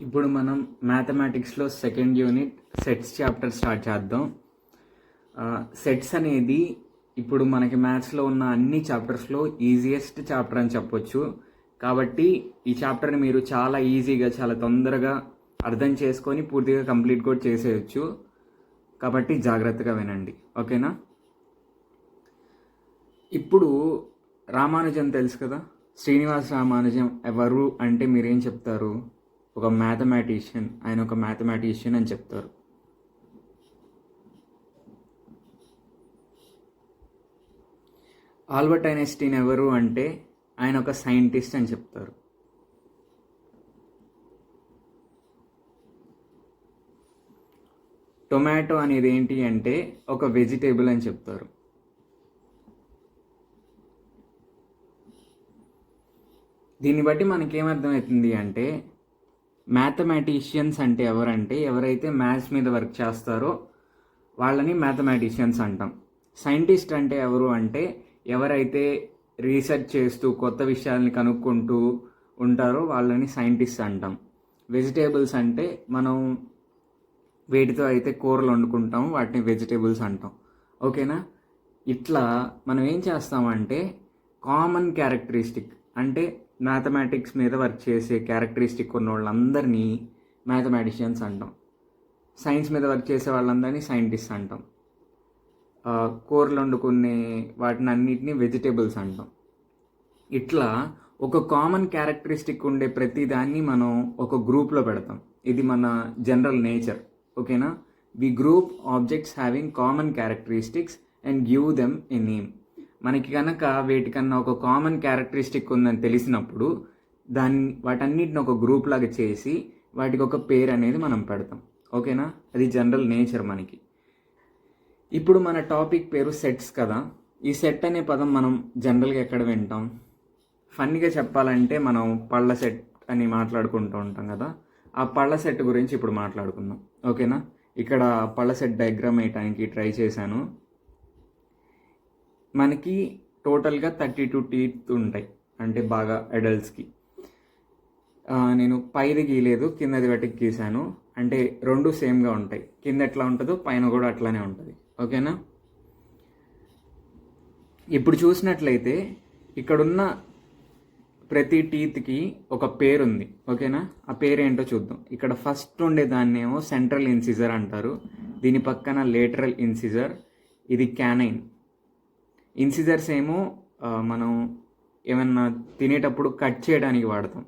ఇప్పుడు మనం మ్యాథమెటిక్స్లో second unit sets chapter start చేద్దాం. సెట్స్ అనేది ఇప్పుడు మనకి మ్యాథ్స్లో ఉన్న అన్ని చాప్టర్స్లో ఈజియెస్ట్ చాప్టర్ అని చెప్పొచ్చు. కాబట్టి ఈ చాప్టర్ని మీరు చాలా ఈజీగా చాలా తొందరగా అర్థం చేసుకొని పూర్తిగా కంప్లీట్ కూడా చేసేయచ్చు. కాబట్టి జాగ్రత్తగా వినండి, ఓకేనా? ఇప్పుడు రామానుజన్ తెలుసు కదా, శ్రీనివాస్ రామానుజం ఎవరు అంటే మీరేం చెప్తారు? ఒక మ్యాథమెటిషియన్, ఆయన ఒక మ్యాథమెటిషియన్ అని చెప్తారు. ఆల్బర్ట్ ఐన్స్టీన్ ఎవరు అంటే ఆయన ఒక సైంటిస్ట్ అని చెప్తారు. టొమాటో అనేది ఏంటి అంటే ఒక వెజిటేబుల్ అని చెప్తారు. దీన్ని బట్టి మనకేమర్థమవుతుంది అంటే మ్యాథమెటిషియన్స్ అంటే ఎవరంటే ఎవరైతే మ్యాథ్స్ మీద వర్క్ చేస్తారో వాళ్ళని మ్యాథమెటిషియన్స్ అంటాం. సైంటిస్ట్ అంటే ఎవరు అంటే ఎవరైతే రీసెర్చ్ చేస్తూ కొత్త విషయాల్ని కనుక్కుంటూ ఉంటారో వాళ్ళని సైంటిస్ట్ అంటాం. వెజిటేబుల్స్ అంటే మనం వేటితో అయితే కూరలు వండుకుంటామో వాటిని వెజిటేబుల్స్ అంటాం, ఓకేనా? ఇట్లా మనం ఏం చేస్తామంటే కామన్ క్యారెక్టరిస్టిక్ అంటే మ్యాథమెటిక్స్ మీద వర్క్ చేసే క్యారెక్టరిస్టిక్ ఉన్న వాళ్ళందరినీ మ్యాథమెటిషియన్స్ అంటాం. సైన్స్ మీద వర్క్ చేసే వాళ్ళందరినీ సైంటిస్ట్ అంటాం. కూరలు వండుకునే వాటిని అన్నిటినీ వెజిటేబుల్స్ అంటాం. ఇట్లా ఒక కామన్ క్యారెక్టరిస్టిక్ ఉండే ప్రతి దాన్ని మనం ఒక గ్రూప్లో పెడతాం. ఇది మన జనరల్ నేచర్, ఓకేనా? V group objects having common characteristics and give them a name. మనకి కనుక వేటికన్నా ఒక కామన్ క్యారెక్టరిస్టిక్ ఉందని తెలిసినప్పుడు వాటన్నిటిని ఒక గ్రూప్ లాగా చేసి వాటికి ఒక పేరు అనేది మనం పెడతాం, ఓకేనా? అది జనరల్ నేచర్ మనకి. ఇప్పుడు మన టాపిక్ పేరు సెట్స్ కదా. ఈ సెట్ అనే పదం మనం జనరల్గా ఎక్కడ వింటాం? ఫన్నీగా చెప్పాలంటే మనం పళ్ళ సెట్ అని మాట్లాడుకుంటూ ఉంటాం కదా. ఆ పళ్ళ సెట్ గురించి ఇప్పుడు మాట్లాడుకుందాం, ఓకేనా? ఇక్కడ పళ్ళ సెట్ డయాగ్రామ్ వేయటానికి ట్రై చేశాను. మనకి టోటల్గా 32 టీత్ ఉంటాయి, అంటే బాగా అడల్ట్స్కి. నేను పైది గీయలేదు, కిందది బయటికి గీసాను. అంటే రెండు సేమ్గా ఉంటాయి. కింద ఎట్లా ఉంటుందో పైన కూడా అట్లానే ఉంటుంది, ఓకేనా? ఇప్పుడు చూసినట్లయితే ఇక్కడున్న ప్రతి టీత్కి ఒక పేరు ఉంది, ఓకేనా? ఆ పేరు ఏంటో చూద్దాం. ఇక్కడ ఫస్ట్ ఉండే దాన్ని ఏమో సెంట్రల్ ఇన్సిజర్ అంటారు. దీని పక్కన లేటరల్ ఇన్సిజర్, ఇది క్యానైన్. ఇన్సిజర్స్ ఏమో మనం ఏమన్నా తినేటప్పుడు కట్ చేయడానికి వాడతాం,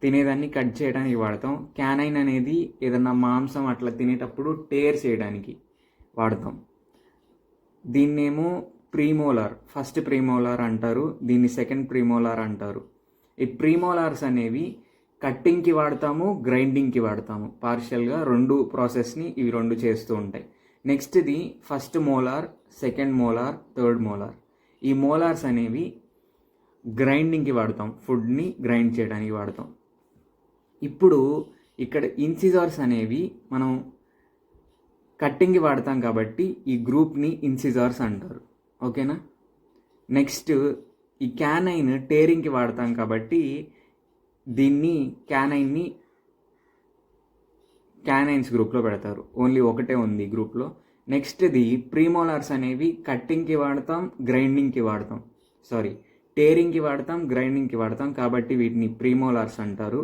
తినేదాన్ని కట్ చేయడానికి వాడతాం. క్యానైన్ అనేది ఏదన్నా మాంసం అట్లా తినేటప్పుడు టేర్ చేయడానికి వాడతాం. దీన్నేమో ప్రీమోలార్, ఫస్ట్ ప్రీమోలార్ అంటారు, దీన్ని సెకండ్ ప్రీమోలార్ అంటారు. ఈ ప్రీమోలార్స్ అనేవి కట్టింగ్కి వాడతాము, గ్రైండింగ్కి వాడతాము. పార్షియల్గా రెండు ప్రాసెస్ని ఇవి రెండు చేస్తూ ఉంటాయి. నెక్స్ట్ది first molar, second molar, third molar. ఈ మోలార్స్ అనేవి గ్రైండింగ్కి వాడతాం, ఫుడ్ని గ్రైండ్ చేయడానికి వాడతాం. ఇప్పుడు ఇక్కడ ఇన్సిజార్స్ అనేవి మనం కట్టింగ్కి వాడతాం కాబట్టి ఈ గ్రూప్ని ఇన్సిజార్స్ అంటారు, ఓకేనా? నెక్స్ట్ ఈ క్యానైన్ టేరింగ్కి వాడతాం కాబట్టి దీన్ని క్యానైన్స్ గ్రూప్లో పెడతారు. ఓన్లీ ఒకటే ఉంది గ్రూప్లో. నెక్స్ట్ది ప్రీమోలార్స్ అనేవి కట్టింగ్కి వాడతాం, గ్రైండింగ్కి వాడతాం. టేరింగ్కి వాడతాం, గ్రైండింగ్కి వాడతాం. కాబట్టి వీటిని ప్రీమోలార్స్ అంటారు.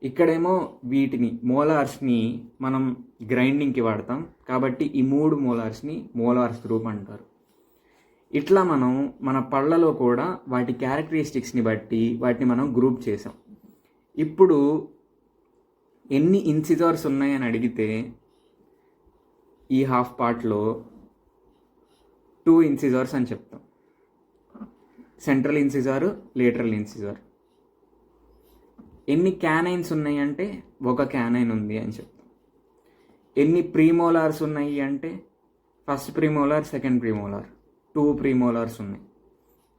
ఇక్కడేమో వీటిని మోలార్స్ని మనం గ్రైండింగ్కి వాడతాం కాబట్టి ఈ మూడు మోలార్స్ని మోలార్స్ గ్రూప్ అంటారు. ఇట్లా మనం మన పళ్ళలో కూడా వాటి క్యారెక్టరిస్టిక్స్ని బట్టి వాటిని మనం గ్రూప్ చేసాం. ఇప్పుడు ఎన్ని ఇన్సిజార్స్ ఉన్నాయని అడిగితే ఈ హాఫ్ పార్ట్లో 2 ఇన్సిజార్స్ అని చెప్తాం. Central incisor, lateral incisor. ఎన్ని క్యానైన్స్ ఉన్నాయి అంటే ఒక క్యానైన్ ఉంది అని చెప్తాం. ఎన్ని ప్రీమోలార్స్ ఉన్నాయి అంటే first premolar, second premolar, 2 premolars ఉన్నాయి.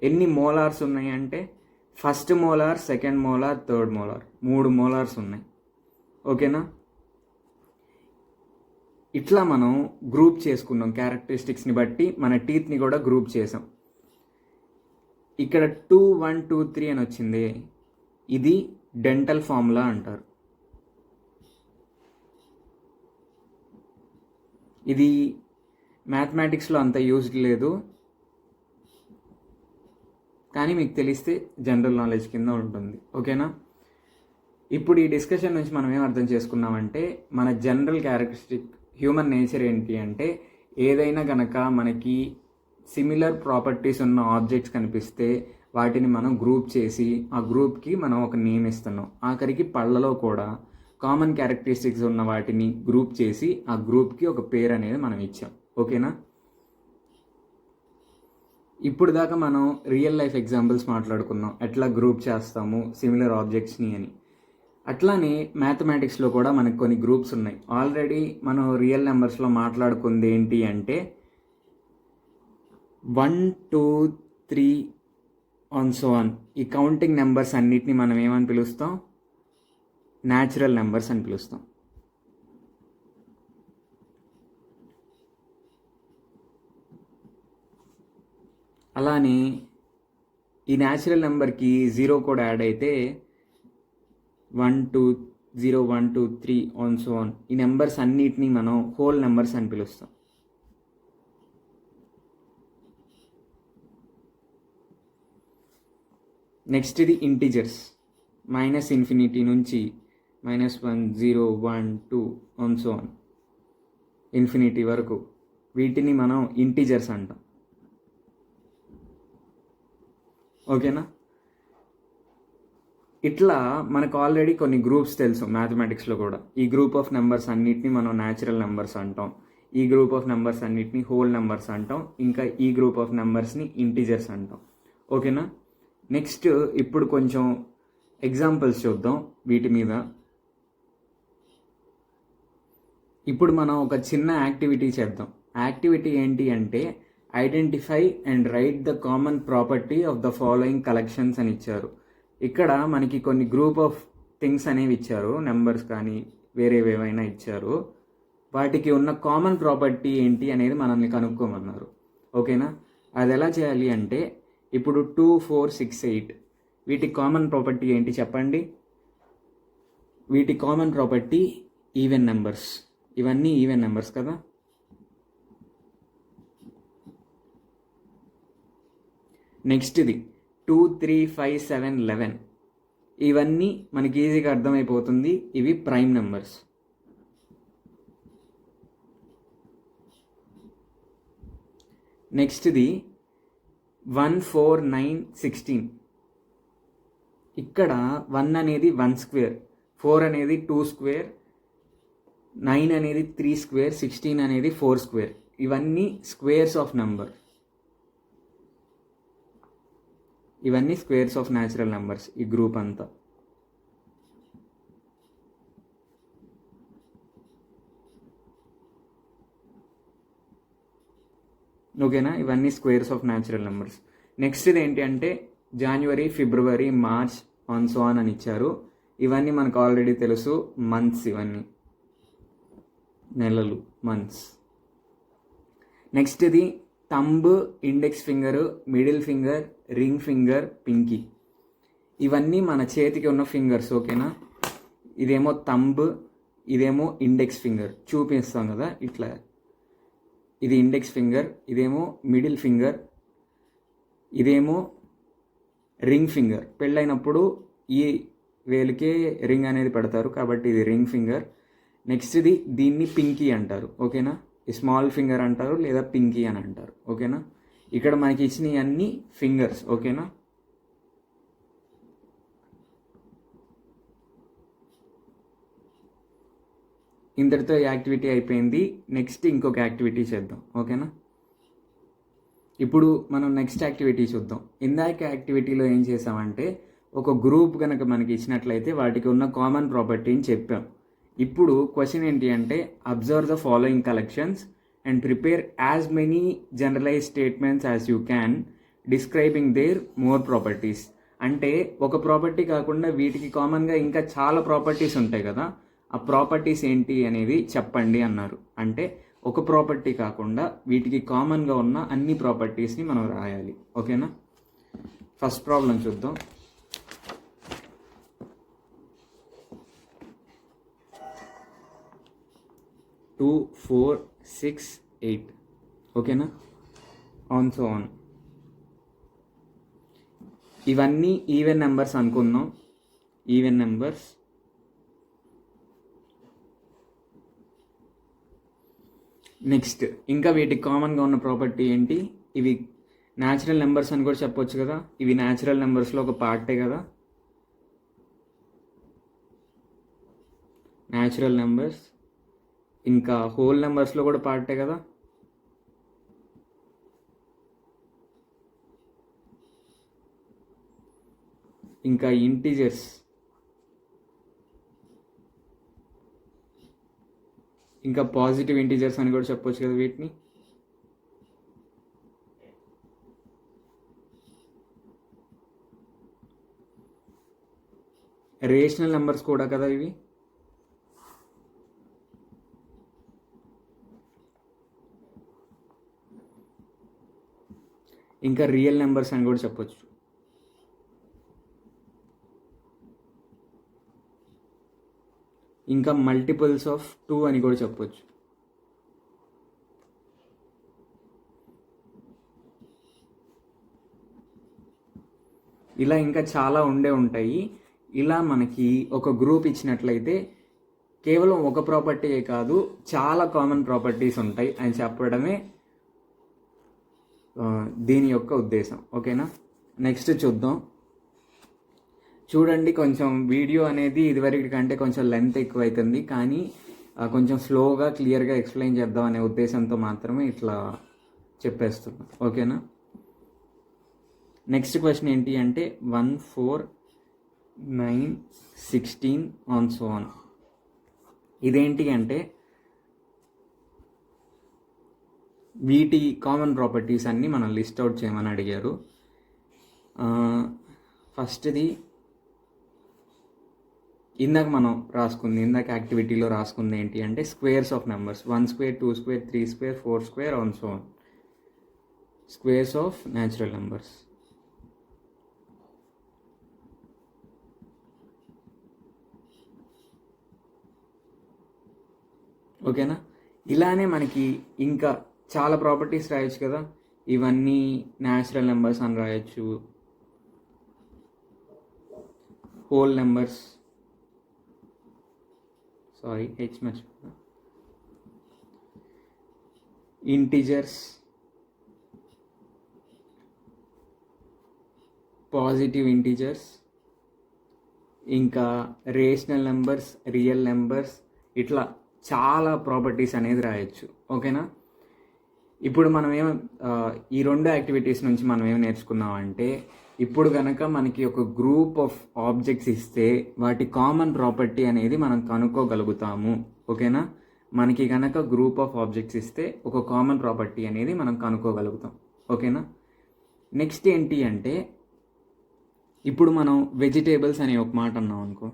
ఎన్ని మోలార్స్ ఉన్నాయి అంటే first molar, second molar, third molar, 3 molars ఉన్నాయి, ఓకేనా? ఇట్లా మనం గ్రూప్ చేసుకున్నాం. క్యారెక్టరిస్టిక్స్ని బట్టి మన టీత్ని కూడా గ్రూప్ చేసాం. ఇక్కడ 2, 1, 2, 3 అని వచ్చింది. ఇది డెంటల్ ఫార్ములా అంటారు. ఇది మ్యాథమెటిక్స్లో అంత యూజ్డ్ లేదు, కానీ మీకు తెలిస్తే జనరల్ నాలెడ్జ్ కింద ఉంటుంది. ఓకేనా? ఇప్పుడు ఈ డిస్కషన్ నుంచి మనం ఏం అర్థం చేసుకున్నామంటే, మన జనరల్ క్యారెక్టరిస్టిక్ హ్యూమన్ నేచర్ ఏంటి అంటే, ఏదైనా కనుక మనకి సిమిలర్ ప్రాపర్టీస్ ఉన్న ఆబ్జెక్ట్స్ కనిపిస్తే వాటిని మనం గ్రూప్ చేసి ఆ గ్రూప్కి మనం ఒక నేమ్ ఇస్తున్నాం. ఆఖరికి పళ్ళలో కూడా కామన్ క్యారెక్టరిస్టిక్స్ ఉన్న వాటిని గ్రూప్ చేసి ఆ గ్రూప్కి ఒక పేరు అనేది మనం ఇచ్చాం. ఓకేనా? ఇప్పుడు దాకా మనం రియల్ లైఫ్ ఎగ్జాంపుల్స్ మాట్లాడుకున్నాం, ఎట్లా గ్రూప్ చేస్తాము సిమిలర్ ఆబ్జెక్ట్స్ని అని. అట్లానే మ్యాథమెటిక్స్లో కూడా మనకు కొన్ని గ్రూప్స్ ఉన్నాయి. ఆల్రెడీ మనం రియల్ నెంబర్స్లో మాట్లాడుకుంది ఏంటి అంటే 1 2 3 ఆన్ సో ఆన్. ఈ కౌంటింగ్ నెంబర్స్ అన్నిటిని మనం ఏమని పిలుస్తాం? న్యాచురల్ నెంబర్స్ అని పిలుస్తాం. అలానే ఈ న్యాచురల్ నెంబర్కి 0 కూడా యాడ్ అయితే 1 2 0 1 2 3 ఆన్ సో ఆన్. ఈ నెంబర్స్ అన్నిటినీ మనం హోల్ నెంబర్స్ అని పిలుస్తాం. నెక్స్ట్ ఇది ఇంటిజర్స్. -∞ నుంచి -1 0 1 2 ఆన్ సో ఆన్ ఇన్ఫినిటీ వరకు వీటిని మనం ఇంటిజర్స్ అంటాం. ఓకేనా? ఇట్లా మనకు ఆల్రెడీ కొన్ని గ్రూప్స్ తెలుసు మ్యాథమెటిక్స్లో కూడా. ఈ గ్రూప్ ఆఫ్ నెంబర్స్ అన్నిటిని మనం న్యాచురల్ నెంబర్స్ అంటాం, ఈ గ్రూప్ ఆఫ్ నెంబర్స్ అన్నిటిని హోల్ నెంబర్స్ అంటాం, ఇంకా ఈ గ్రూప్ ఆఫ్ నెంబర్స్ని ఇంటిజర్స్ అంటాం. ఓకేనా? నెక్స్ట్ ఇప్పుడు కొంచెం ఎగ్జాంపుల్స్ చూద్దాం వీటి మీద. ఇప్పుడు మనం ఒక చిన్న యాక్టివిటీ చేద్దాం. యాక్టివిటీ ఏంటి అంటే, identify and right the common property of the following collections అని ఇచ్చారు. ఇక్కడ మనకి కొన్ని గ్రూప్ ఆఫ్ థింగ్స్ అనేవి ఇచ్చారు, నెంబర్స్ కానీ వేరేవేవైనా ఇచ్చారు. వాటికి ఉన్న కామన్ ప్రాపర్టీ ఏంటి అనేది మనల్ని కనుక్కోమన్నారు. ఓకేనా? అది ఎలా చేయాలి అంటే, ఇప్పుడు 2 4 6 8 వీటి కామన్ ప్రాపర్టీ ఏంటి చెప్పండి? వీటి కామన్ ప్రాపర్టీ ఈవెన్ నెంబర్స్. ఇవన్నీ ఈవెన్ నెంబర్స్ కదా. నెక్స్ట్ ఇది 2 3 5 7 11. ఇవన్నీ మనకి ఈజీగా అర్థమైపోతుంది, ఇవి ప్రైమ్ నెంబర్స్. నెక్స్ట్ ఇది 1 4 9 16. ఇక్కడ 1 అనేది 1 స్క్వేర్, 4 అనేది 2 స్క్వేర్, 9 అనేది 3 స్క్వేర్, 16 అనేది 4 స్క్వేర్. ఇవన్నీ స్క్వేర్స్ ఆఫ్ నెంబర్. ఇవన్నీ స్క్వేర్స్ ఆఫ్ న్యాచురల్ నెంబర్స్, ఈ గ్రూప్ అంతా. ఓకేనా? ఇవన్నీ squares of natural numbers. Next ఇది ఏంటి అంటే, జనవరి ఫిబ్రవరి మార్చ్ ఆన్ సో ఆన్ అని ఇచ్చారు. ఇవన్నీ మనకు ఆల్రెడీ తెలుసు, మంత్స్. ఇవన్నీ నెలలు, మంత్స్. నెక్స్ట్ ఇది thumb, index finger, middle finger, ring finger, Pinky. ఇవన్నీ మన చేతికి ఉన్న ఫింగర్స్. ఓకేనా? ఇదేమో థంబ్, ఇదేమో ఇండెక్స్ ఫింగర్. చూపిస్తాం కదా ఇట్లా. ఇది ఇండెక్స్ ఫింగర్, ఇదేమో మిడిల్ ఫింగర్, ఇదేమో రింగ్ ఫింగర్. పెళ్ళైనప్పుడు ఈ వేలుకే రింగ్ అనేది పెడతారు కాబట్టి ఇది రింగ్ ఫింగర్. నెక్స్ట్ ఇది, దీన్ని పింకీ అంటారు. ఓకేనా? ఈ స్మాల్ ఫింగర్ అంటారు లేదా పింకీ అని అంటారు. ఓకేనా? ఇక్కడ మనకి ఇచ్చినవి అన్ని ఫింగర్స్. ఓకేనా? ఇంతటితో యాక్టివిటీ అయిపోయింది. నెక్స్ట్ ఇంకొక యాక్టివిటీ చేద్దాం. ఓకేనా? ఇప్పుడు మనం నెక్స్ట్ యాక్టివిటీ చూద్దాం. ఇందాక యాక్టివిటీలో ఏం చేసామంటే, ఒక గ్రూప్ కనుక మనకి ఇచ్చినట్లయితే వాటికి ఉన్న కామన్ ప్రాపర్టీని చెప్పాం. ఇప్పుడు క్వశ్చన్ ఏంటి అంటే, observe the following collections and prepare as many generalize statements as you can describing their more properties. అంటే ఒక ప్రాపర్టీ కాకుండా వీటికి కామన్గా ఇంకా చాలా ప్రాపర్టీస్ ఉంటాయి కదా, ఆ ప్రాపర్టీస్ ఏంటి అనేది చెప్పండి అన్నారు. అంటే ఒక ప్రాపర్టీ కాకుండా వీటికి కామన్గా ఉన్న అన్ని ప్రాపర్టీస్ని మనం రాయాలి. ఓకేనా? ఫస్ట్ ప్రాబ్లం చూద్దాం. 2, 4, 6, 8. ఓకేనా, ఆన్ సో ఆన్. ఇవన్నీ ఈవెన్ నెంబర్స్ అనుకుందాం, ఈవెన్ నెంబర్స్. నెక్స్ట్ ఇంకా వీటికి కామన్గా ఉన్న ప్రాపర్టీ ఏంటి, ఇవి న్యాచురల్ నెంబర్స్ అని కూడా చెప్పొచ్చు కదా, ఇవి న్యాచురల్ నెంబర్స్లో ఒక పార్టే కదా, న్యాచురల్ నెంబర్స్. ఇంకా హోల్ నెంబర్స్లో కూడా పార్టే కదా. ఇంకా ఇంటీజర్స్, ఇంకా పాజిటివ్ ఇంటీజర్స్ అని కూడా చెప్పొచ్చు కదా వీటిని. రేషనల్ నెంబర్స్ కూడా కదా ఇవి. ఇంకా రియల్ నెంబర్స్ అని కూడా చెప్పొచ్చు. ఇంకా మల్టిపుల్స్ ఆఫ్ 2 అని కూడా చెప్పొచ్చు. ఇలా ఇంకా చాలా ఉంటాయి. ఇలా మనకి ఒక గ్రూప్ ఇచ్చినట్లయితే కేవలం ఒక ప్రాపర్టీయే కాదు, చాలా కామన్ ప్రాపర్టీస్ ఉంటాయి అని చెప్పడమే దీని యొక్క ఉద్దేశం. ఓకేనా, నెక్స్ట్ చూద్దాం. చూడండి, కొంచెం వీడియో అనేది ఇదివరకు కంటే కొంచెం లెంత్ ఎక్కువ అవుతుంది, కానీ కొంచెం స్లోగా క్లియర్గా ఎక్స్ప్లెయిన్ చేద్దాం అనే ఉద్దేశంతో మాత్రమే ఇట్లా చెప్పేస్తున్నాం. ఓకేనా, నెక్స్ట్ క్వశ్చన్ ఏంటి అంటే 1, 4, 9, 16 ఆన్ సో ఆన్. ఇదేంటి అంటే వీటి కామన్ ప్రాపర్టీస్ అన్నీ మనం లిస్ట్ అవుట్ చేయమని అడిగారు. ఫస్ట్ది ఇందాక మనం రాసుకుంది, ఇందాక యాక్టివిటీలో రాసుకుంది ఏంటి అంటే squares of numbers. 1 square, 2 square, 3 square, 4 square on so on. Squares of natural numbers. ఓకేనా, ఇలానే మనకి ఇంకా చాలా ప్రాపర్టీస్ రాయొచ్చు కదా. ఇవన్నీ న్యాచురల్ నెంబర్స్ అని రాయొచ్చు, హోల్ నెంబర్స్, సారీ హెచ్ మర్చిపోయినా, ఇంటిజర్స్, పాజిటివ్ ఇంటిజర్స్, ఇంకా రేషనల్ నెంబర్స్, రియల్ నెంబర్స్, ఇట్లా చాలా ప్రాపర్టీస్ అనేది రాయొచ్చు. ఓకేనా, ఇప్పుడు మనం ఈ 2 యాక్టివిటీస్ నుంచి మనం ఏం నేర్చుకున్నాం అంటే, ఇప్పుడు కనుక మనకి ఒక గ్రూప్ ఆఫ్ ఆబ్జెక్ట్స్ ఇస్తే వాటి కామన్ ప్రాపర్టీ అనేది మనం కనుక్కోగలుగుతాము. ఓకేనా, మనకి కనుక గ్రూప్ ఆఫ్ ఆబ్జెక్ట్స్ ఇస్తే ఒక కామన్ ప్రాపర్టీ అనేది మనం కనుక్కోగలుగుతాం. ఓకేనా, నెక్స్ట్ ఏంటి అంటే ఇప్పుడు మనం వెజిటేబుల్స్ అనే ఒక మాట అన్నాం అనుకో,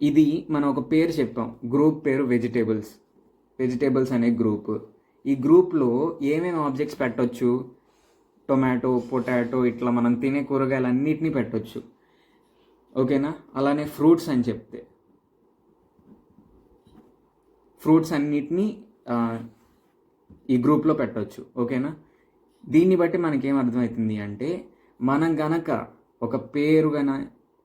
ఇది మనం ఒక పేరు చెప్పాం, గ్రూప్ పేరు వెజిటేబుల్స్ అనే గ్రూప్. ఈ గ్రూప్లో ఏమేమి ఆబ్జెక్ట్స్ పెట్టొచ్చు, టొమాటో, పొటాటో, ఇట్లా మనం తినే కూరగాయలన్నిటినీ పెట్టొచ్చు. ఓకేనా, అలానే ఫ్రూట్స్ అని చెప్తే ఫ్రూట్స్ అన్నిటినీ ఈ గ్రూప్లో పెట్టొచ్చు. ఓకేనా, దీన్ని బట్టి మనకేం అర్థమవుతుంది అంటే, మనం గనక ఒక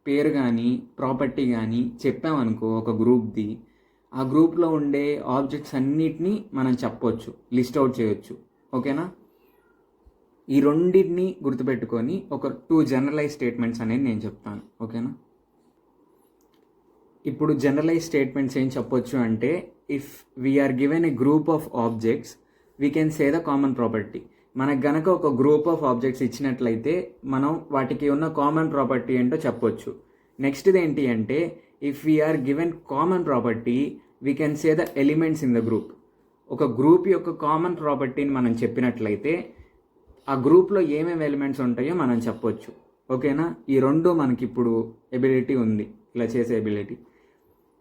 పేరు కానీ ప్రాపర్టీ కానీ చెప్పామనుకో ఒక గ్రూప్ది, ఆ గ్రూప్లో ఉండే ఆబ్జెక్ట్స్ అన్నిటినీ మనం చెప్పొచ్చు, లిస్ట్ అవుట్ చేయొచ్చు. ఓకేనా, ఈ రెండింటిని గుర్తుపెట్టుకొని ఒక 2 జనరలైజ్ స్టేట్మెంట్స్ అనేది నేను చెప్తాను. ఓకేనా, ఇప్పుడు జనరలైజ్ స్టేట్మెంట్స్ ఏం చెప్పొచ్చు అంటే, if we are given a group of objects we can say the common property. మనకు గనక ఒక గ్రూప్ ఆఫ్ ఆబ్జెక్ట్స్ ఇచ్చినట్లయితే మనం వాటికి ఉన్న కామన్ ప్రాపర్టీ ఏంటో చెప్పొచ్చు. నెక్స్ట్ది ఏంటి అంటే, if we are given common property we can say the elements in the group. ఒక గ్రూప్ యొక్క కామన్ ప్రాపర్టీని మనం చెప్పినట్లయితే ఆ గ్రూప్లో ఏమేమి ఎలిమెంట్స్ ఉంటాయో మనం చెప్పొచ్చు. ఓకేనా, ఈ 2 మనకి ఇప్పుడు ఎబిలిటీ ఉంది, ఇలా చేసే ఎబిలిటీ.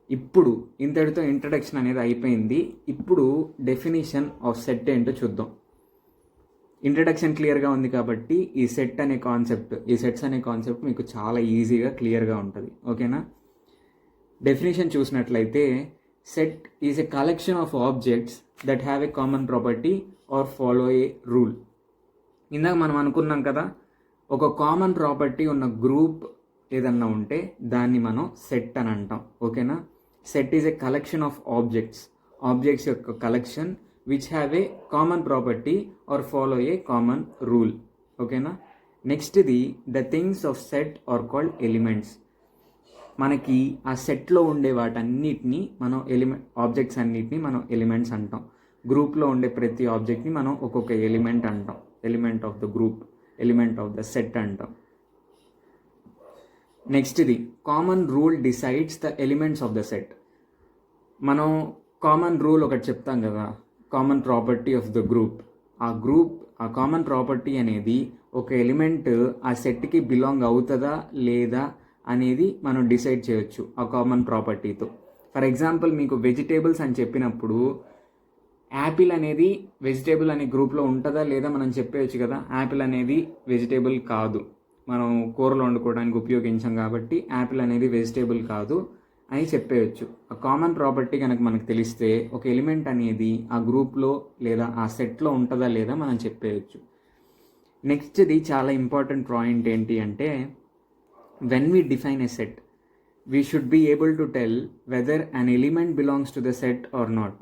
ఇప్పుడు ఇంతటితో ఇంట్రడక్షన్ అనేది అయిపోయింది. ఇప్పుడు డెఫినేషన్ ఆఫ్ సెట్ ఏంటో చూద్దాం. ఇంట్రడక్షన్ క్లియర్గా ఉంది కాబట్టి ఈ సెట్స్ అనే కాన్సెప్ట్ మీకు చాలా ఈజీగా క్లియర్గా ఉంటుంది. ఓకేనా, డెఫినేషన్ చూసినట్లయితే set is a collection of objects that have a common property or follow A rule. ఇందాక మనం అనుకున్నాం కదా, ఒక కామన్ ప్రాపర్టీ ఉన్న గ్రూప్ ఏదన్నా ఉంటే దాన్ని మనం సెట్ అని అంటాం. ఓకేనా. Set is a collection of objects యొక్క collection which have a common property or follow a common rule. ఓకేనా. నెక్స్ట్ది the things of set are called elements. మనకి ఆ సెట్లో ఉండే వాటన్నిటిని మనం ఆబ్జెక్ట్స్ అన్నిటిని మనం ఎలిమెంట్స్ అంటాం. గ్రూప్లో ఉండే ప్రతి ఆబ్జెక్ట్ని మనం ఒక్కొక్క ఎలిమెంట్ అంటాం. Element of the group, element of the set అంటాం. నెక్స్ట్ది common rule decides the elements of the set. మనం కామన్ రూల్ ఒకటి చెప్తాం కదా, common property of the group. ఆ కామన్ ప్రాపర్టీ అనేది ఒక ఎలిమెంట్ ఆ సెట్కి బిలాంగ్ అవుతుందా లేదా అనేది మనం డిసైడ్ చేయొచ్చు ఆ కామన్ ప్రాపర్టీతో. ఫర్ ఎగ్జాంపుల్, మీకు వెజిటేబుల్స్ అని చెప్పినప్పుడు యాపిల్ అనేది వెజిటేబుల్ అనే గ్రూప్లో ఉంటుందా లేదా మనం చెప్పేయచ్చు కదా. యాపిల్ అనేది వెజిటేబుల్ కాదు, మనం కూరలో వండుకోవడానికి ఉపయోగించాం కాబట్టి యాపిల్ అనేది వెజిటేబుల్ కాదు అని చెప్పేయచ్చు. ఆ కామన్ ప్రాపర్టీ కనుక మనకు తెలిస్తే ఒక ఎలిమెంట్ అనేది ఆ గ్రూప్లో లేదా ఆ సెట్లో ఉంటుందా లేదా మనం చెప్పేయచ్చు. నెక్స్ట్ది చాలా ఇంపార్టెంట్ పాయింట్ ఏంటి అంటే, when we define a set, we should be able to tell whether an element belongs to the set or not.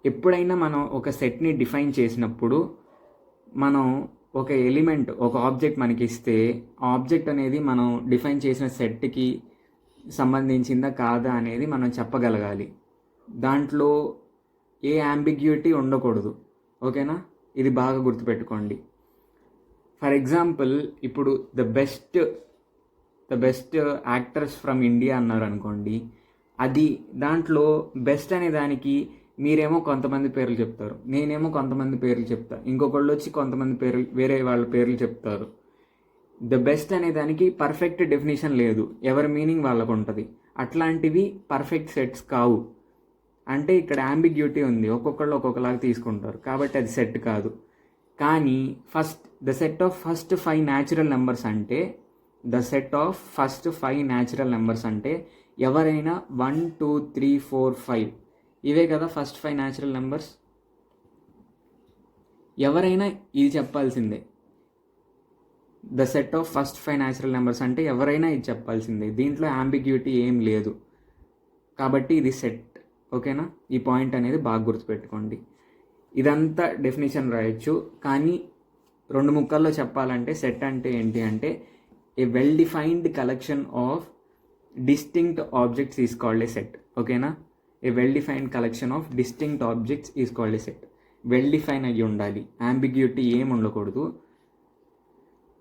ఎప్పుడైనా మనం ఒక సెట్ని డిఫైన్ చేసినప్పుడు మనం ఒక ఎలిమెంట్, ఒక ఆబ్జెక్ట్ మనకి ఇస్తే ఆ ఆబ్జెక్ట్ అనేది మనం డిఫైన్ చేసిన సెట్కి సంబంధించిందా కాదా అనేది మనం చెప్పగలగాలి. దాంట్లో ఏ అంబిగ్యూటీ ఉండకూడదు. ఓకేనా. ఇది బాగా గుర్తుపెట్టుకోండి. ఫర్ ఎగ్జాంపుల్, ఇప్పుడు the best actors from India అన్నారు అనుకోండి, అది దాంట్లో బెస్ట్ అనే దానికి మీరేమో కొంతమంది పేర్లు చెప్తారు, నేనేమో కొంతమంది పేర్లు చెప్తా, ఇంకొకళ్ళు వచ్చి కొంతమంది పేర్లు, వేరే వాళ్ళ పేర్లు చెప్తారు. ద బెస్ట్ అనే దానికి పర్ఫెక్ట్ డెఫినేషన్ లేదు, ఎవరి మీనింగ్ వాళ్ళకు ఉంటుంది. అట్లాంటివి పర్ఫెక్ట్ సెట్స్ కావు. అంటే ఇక్కడ అంబిగ్యూటీ ఉంది, ఒక్కొక్కళ్ళు ఒక్కొక్కలాగా తీసుకుంటారు కాబట్టి అది సెట్ కాదు. కానీ the set of first 5 natural numbers అంటే ఎవరైనా 1 2 3 4 5 ఇవే కదా ఫస్ట్ 5 న్యాచురల్ నెంబర్స్. ఎవరైనా ఇది చెప్పాల్సిందే. The set of first 5 natural numbers అంటే ఎవరైనా ఇది చెప్పాల్సిందే, దీంట్లో అంబిగ్యూటీ ఏం లేదు కాబట్టి ఇది సెట్. ఓకేనా. ఈ పాయింట్ అనేది బాగా గుర్తుపెట్టుకోండి. ఇదంతా డెఫినేషన్ రాయొచ్చు, కానీ 2 ముక్కల్లో చెప్పాలంటే సెట్ అంటే ఏంటి అంటే, a well defined collection of distinct objects is called a set. ఓకేనా. A well defined collection of distinct objects is called a set. Well define అయ్యి ఉండాలి, అంబిగ్యూటీ ఏం ఉండకూడదు,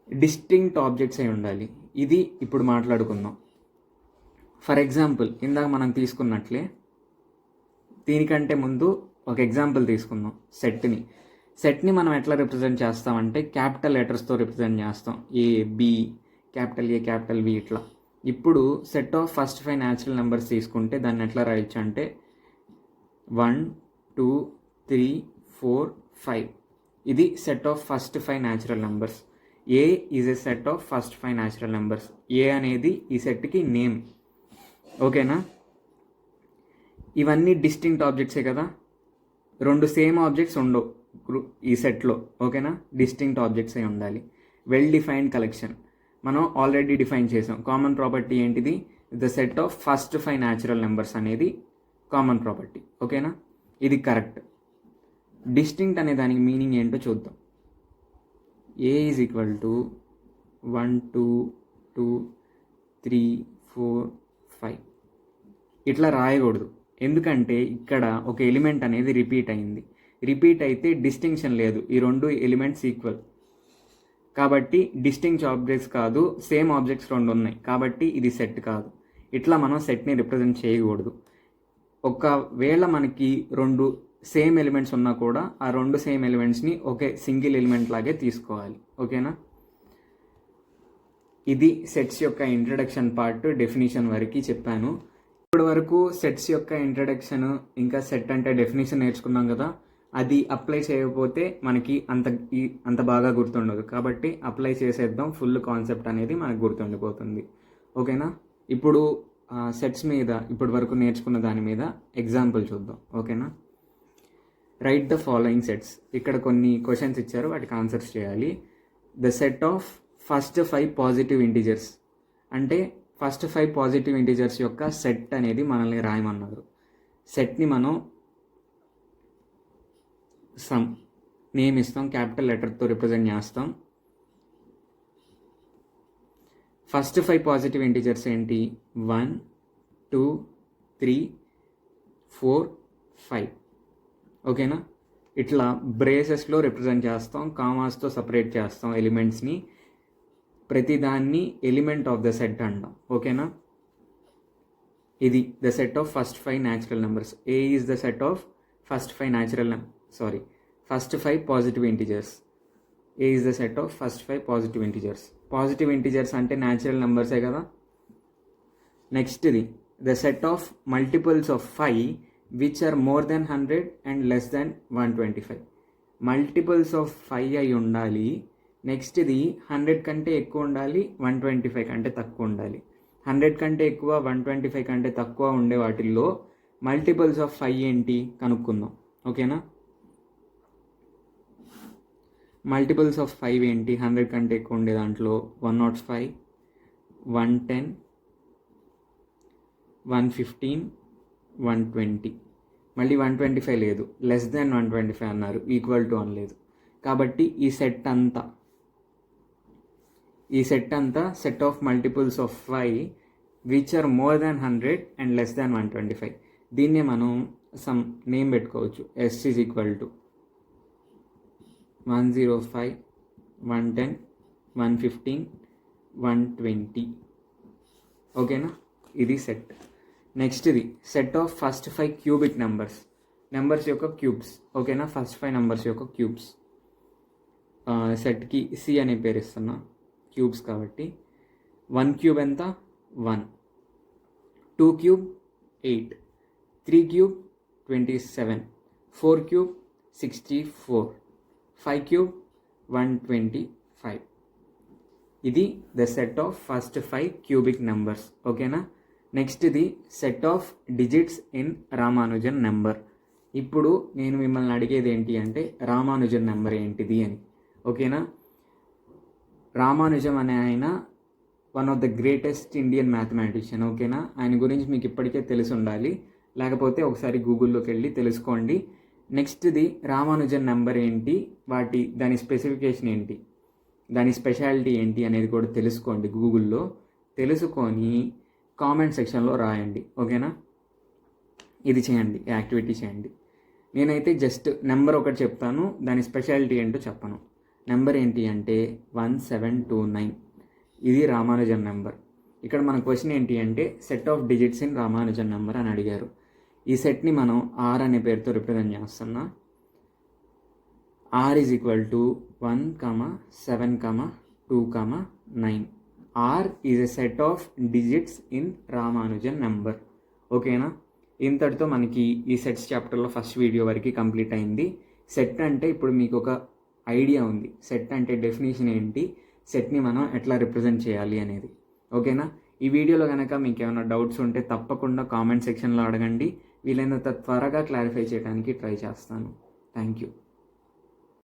డిస్టింక్ట్ ఆబ్జెక్ట్స్ అయి ఉండాలి. ఇది ఇప్పుడు మాట్లాడుకుందాం. ఫర్ ఎగ్జాంపుల్, ఇందాక మనం తీసుకున్నట్లే దీనికంటే ముందు ఒక ఎగ్జాంపుల్ తీసుకుందాం. సెట్ని మనం ఎట్లా రిప్రజెంట్ చేస్తామంటే క్యాపిటల్ లెటర్స్తో రిప్రజెంట్ చేస్తాం. A, B, capital A, capital B ఇట్లా. ఇప్పుడు set of first 5 natural numbers తీసుకుంటే దాన్ని ఎట్లా రాయొచ్చు అంటే 1 2 3 4 5. ఇది set of first 5 natural numbers. A is a set of first 5 natural numbers. A అనేది ఈ సెట్కి నేమ్. ఓకేనా. ఇవన్నీ డిస్టింక్ట్ ఆబ్జెక్ట్సే కదా, 2 సేమ్ ఆబ్జెక్ట్స్ ఉండవు ఈ సెట్లో. ఓకేనా. డిస్టింక్ట్ ఆబ్జెక్ట్స్ అయి ఉండాలి. వెల్ డిఫైన్డ్ కలెక్షన్ మనం ఆల్రెడీ డిఫైన్ చేసాం. కామన్ ప్రాపర్టీ ఏంటిది, the set of first 5 natural numbers అనేది కామన్ ప్రాపర్టీ. ఓకేనా. ఇది కరెక్ట్. డిస్టింక్ట్ అనే దానికి మీనింగ్ ఏంటో చూద్దాం. ఏ ఈజ్ ఈక్వల్ టు 1 2 2 3 4 5 ఇట్లా రాయకూడదు. ఎందుకంటే ఇక్కడ ఒక ఎలిమెంట్ అనేది రిపీట్ అయితే డిస్టింక్షన్ లేదు, ఈ 2 ఎలిమెంట్స్ ఈక్వల్ కాబట్టి డిస్టింక్ట్ ఆబ్జెక్ట్స్ కాదు, సేమ్ ఆబ్జెక్ట్స్ 2 ఉన్నాయి కాబట్టి ఇది సెట్ కాదు. ఇట్లా మనం సెట్ని రిప్రజెంట్ చేయకూడదు. ఒకవేళ మనకి 2 సేమ్ ఎలిమెంట్స్ ఉన్నా కూడా ఆ 2 సేమ్ ఎలిమెంట్స్ని ఒకే సింగిల్ ఎలిమెంట్ లాగే తీసుకోవాలి. ఓకేనా. ఇది సెట్స్ యొక్క ఇంట్రడక్షన్ పార్ట్, డెఫినేషన్ వరకు చెప్పాను. ఇప్పటి వరకు సెట్స్ యొక్క ఇంట్రడక్షన్ ఇంకా సెట్ అంటే డెఫినేషన్ నేర్చుకున్నాం కదా, అది అప్లై చేయకపోతే మనకి అంత బాగా గుర్తుండదు. కాబట్టి అప్లై చేసేద్దాం, ఫుల్ కాన్సెప్ట్ అనేది మనకు గుర్తుండిపోతుంది. ఓకేనా. ఇప్పుడు సెట్స్ మీద ఇప్పటి వరకు నేర్చుకున్న దాని మీద ఎగ్జాంపుల్ చూద్దాం. ఓకేనా? Right the following sets. ఇక్కడ కొన్ని క్వశ్చన్స్ ఇచ్చారు, వాటికి ఆన్సర్స్ చేయాలి. The set of first 5 positive integers అంటే ఫస్ట్ 5 పాజిటివ్ ఇంటీజర్స్ యొక్క సెట్ అనేది మనల్ని రాయమన్నారు. సెట్ని మనం సమ్ నేమ్ ఇస్తాం, క్యాపిటల్ లెటర్తో రిప్రజెంట్ చేస్తాం. ఫస్ట్ 5 పాజిటివ్ ఇంటీజర్స్ ఏంటి? 1, 2, 3, 4, 5. ఓకేనా? ఇట్లా బ్రేసెస్లో రిప్రజెంట్ చేస్తాం, కామాస్తో సపరేట్ చేస్తాం ఎలిమెంట్స్ని. ప్రతిదాన్ని ఎలిమెంట్ ఆఫ్ ద సెట్ అంటాం. ఓకేనా? ఇది the set of first 5 natural numbers. A is the set of first 5 positive integers. A is the set of first 5 positive integers. Positive integers అంటే న్యాచురల్ నెంబర్సే కదా. నెక్స్ట్ది the set of multiples of 5 which are more than 100 and less than 125. Multiples of 5 అయి ఉండాలి. నెక్స్ట్ది 100 కంటే ఎక్కువ ఉండాలి, 125 కంటే తక్కువ ఉండాలి. 100 కంటే ఎక్కువ, 125 కంటే తక్కువ ఉండే వాటిల్లో మల్టిపుల్స్ ఆఫ్ 5 ఏంటి కనుక్కుందాం. ఓకేనా? మల్టిపుల్స్ ఆఫ్ 5 ఏంటి 100 కంటే ఎక్కువ ఉండే దాంట్లో? 105, 110, 115, 120. మళ్ళీ 125 లేదు, లెస్ దెన్ 125 అన్నారు, ఈక్వల్ టు అనలేదు. కాబట్టి ఈ సెట్ అంతా set of multiples of 5 which are more than 100 and less than 125. దీన్నే మనం సమ్ నేమ్ పెట్టుకోవచ్చు. S is equal to 105, 110, 115, 120. ఓకేనా? ఇది సెట్. నెక్స్ట్ది set of first 5 cubic numbers యొక్క క్యూబ్స్. ఓకేనా? ఫస్ట్ 5 నెంబర్స్ యొక్క క్యూబ్స్. సెట్కి సి అనే పేరు ఇస్తున్నా, క్యూబ్స్ కాబట్టి. 1 క్యూబ్ ఎంత? 1. 2 క్యూబ్ 8. 3 క్యూబ్ 27. 4 క్యూబ్ 64. 5 క్యూబ్ 125. ఇది the set of first 5 cubic numbers. ఓకేనా? నెక్స్ట్ది set of digits in Ramanujan number. ఇప్పుడు నేను మిమ్మల్ని అడిగేది ఏంటి అంటే రామానుజన్ నెంబర్ ఏంటిది అని. ఓకేనా? రామానుజం అనే ఆయన one of the greatest Indian mathematician. ఓకేనా? ఆయన గురించి మీకు ఇప్పటికే తెలిసి ఉండాలి, లేకపోతే ఒకసారి గూగుల్లోకి వెళ్ళి తెలుసుకోండి. నెక్స్ట్ది రామానుజన్ నెంబర్ ఏంటి, దాని స్పెసిఫికేషన్ ఏంటి, దాని స్పెషాలిటీ ఏంటి అనేది కూడా తెలుసుకోండి. గూగుల్లో తెలుసుకొని కామెంట్ సెక్షన్లో రాయండి. ఓకేనా? ఇది చేయండి, యాక్టివిటీ చేయండి. నేనైతే జస్ట్ నెంబర్ ఒకటి చెప్తాను, దాని స్పెషాలిటీ ఏంటో చెప్పను. నెంబర్ ఏంటి అంటే 1729. ఇది రామానుజన్ నెంబర్. ఇక్కడ మన క్వశ్చన్ ఏంటి అంటే set of digits in Ramanujan number అని అడిగారు. ఈ సెట్ని మనం ఆర్ అనే పేరుతో రిప్రజెంట్ చేస్తున్నా. R is equal to 1, 7, 2, 9. R is a set of digits in Ramanujan number. ఓకేనా? ఇంతటితో మనకి ఈ సెట్స్ చాప్టర్లో ఫస్ట్ వీడియో వరకు కంప్లీట్ అయింది. సెట్ అంటే ఇప్పుడు మీకు ఒక ఐడియా ఉంది, సెట్ అంటే డెఫినేషన్ ఏంటి, సెట్ని మనం ఎట్లా రిప్రజెంట్ చేయాలి అనేది. ఓకేనా? ఈ వీడియోలో కనుక మీకు ఏమైనా డౌట్స్ ఉంటే తప్పకుండా కామెంట్ సెక్షన్లో అడగండి. వీలైనంత త్వరగా క్లారిఫై చేయడానికి ట్రై చేస్తాను. Thank you.